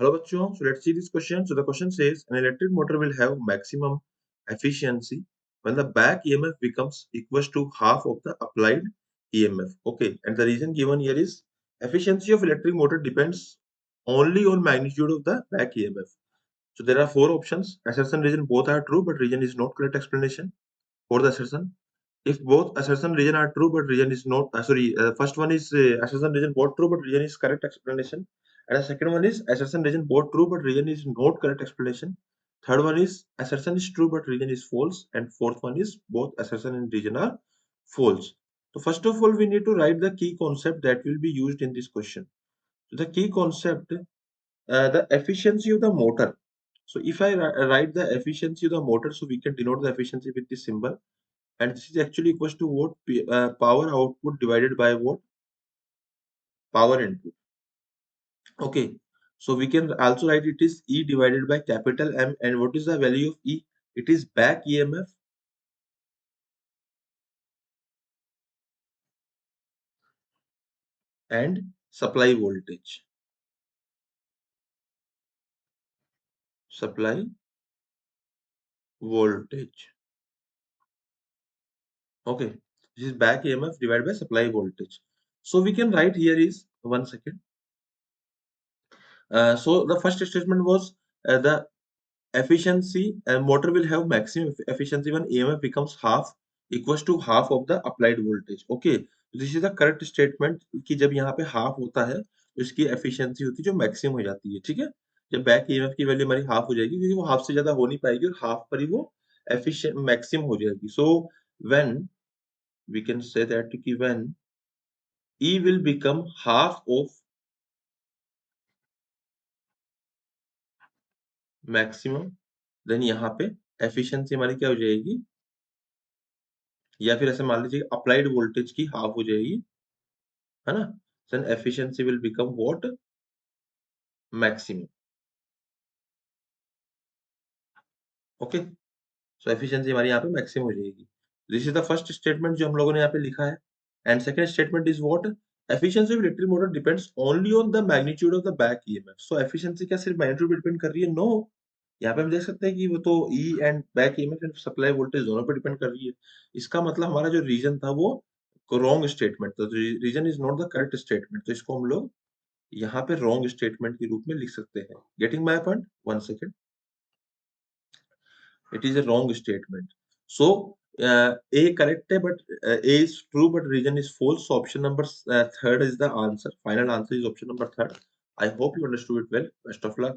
Hello bachcho, so let's see this question. So the question says an electric motor will have maximum efficiency when the back EMF becomes equals to half of the applied EMF. Okay, and the reason given here is efficiency of electric motor depends only on magnitude of the back EMF. So there are four options. Assertion reason both are true, but reason is not correct explanation for the assertion. If both assertion region are true but region is not first one is assertion region both true but region is correct explanation, and the second one is assertion region both true but region is not correct explanation. Third one is assertion is true but region is false, and fourth one is both assertion and region are false. So first of all we need to write the key concept that will be used in this question. So the key concept, the efficiency of the motor. So if I write the efficiency of the motor, so we can denote the efficiency with this symbol, and this is actually equals to what? Power output divided by what? Power input. Okay, so we can also write it is E divided by capital M, and what is the value of E? It is back EMF and supply voltage. Supply voltage. Okay, this is back EMF divided by supply voltage. So we can write here is one second. So the first statement was the efficiency, motor will have maximum efficiency when EMF becomes half equals to half of the applied voltage. Okay, this is the correct statement कि जब यहाँ पे half होता है तो इसकी efficiency होती है जो मैक्सिमम हो जाती है, ठीक है। जब बैक ईएमएफ की वैल्यू हमारी हाफ हो जाएगी क्योंकि वो हाफ से ज्यादा हो नहीं पाएगी और हाफ पर ही वो एफिशिएंट मैक्सिमम हो जाएगी। So when we can say that कि when E will become half of maximum, then यहाँ पे एफिशिएंसी हमारी क्या हो जाएगी, या फिर ऐसे मान लीजिए अप्लाइड वोल्टेज की हाफ हो जाएगी, है ना। Then efficiency will become what? Maximum. Okay, so efficiency हमारी यहाँ पे मैक्सिमम हो जाएगी। This is the first statement जो हम लोगों ने यहाँ पे लिखा है। And second statement is what? Efficiency of electric motor depends only on the magnitude of the back EMF. So efficiency क्या सिर्फ मैग्नीट्यूड पे डिपेंड कर रही है? नो, यहाँ पे हम देख सकते हैं कि वो तो E and back EMF and supply voltage दोनों पे डिपेंड कर रही है। इसका मतलब हमारा जो रीजन था वो रॉन्ग स्टेटमेंट था, reason is not the correct statement, तो इसको हम लोग यहाँ पे रॉन्ग स्टेटमेंट के रूप में लिख सकते हैं। Getting my point? One second, it is a wrong statement. So A correct है, but A is true, but reason is false. So option number third is the answer. Final answer is option number third. I hope you understood it well. Best of luck.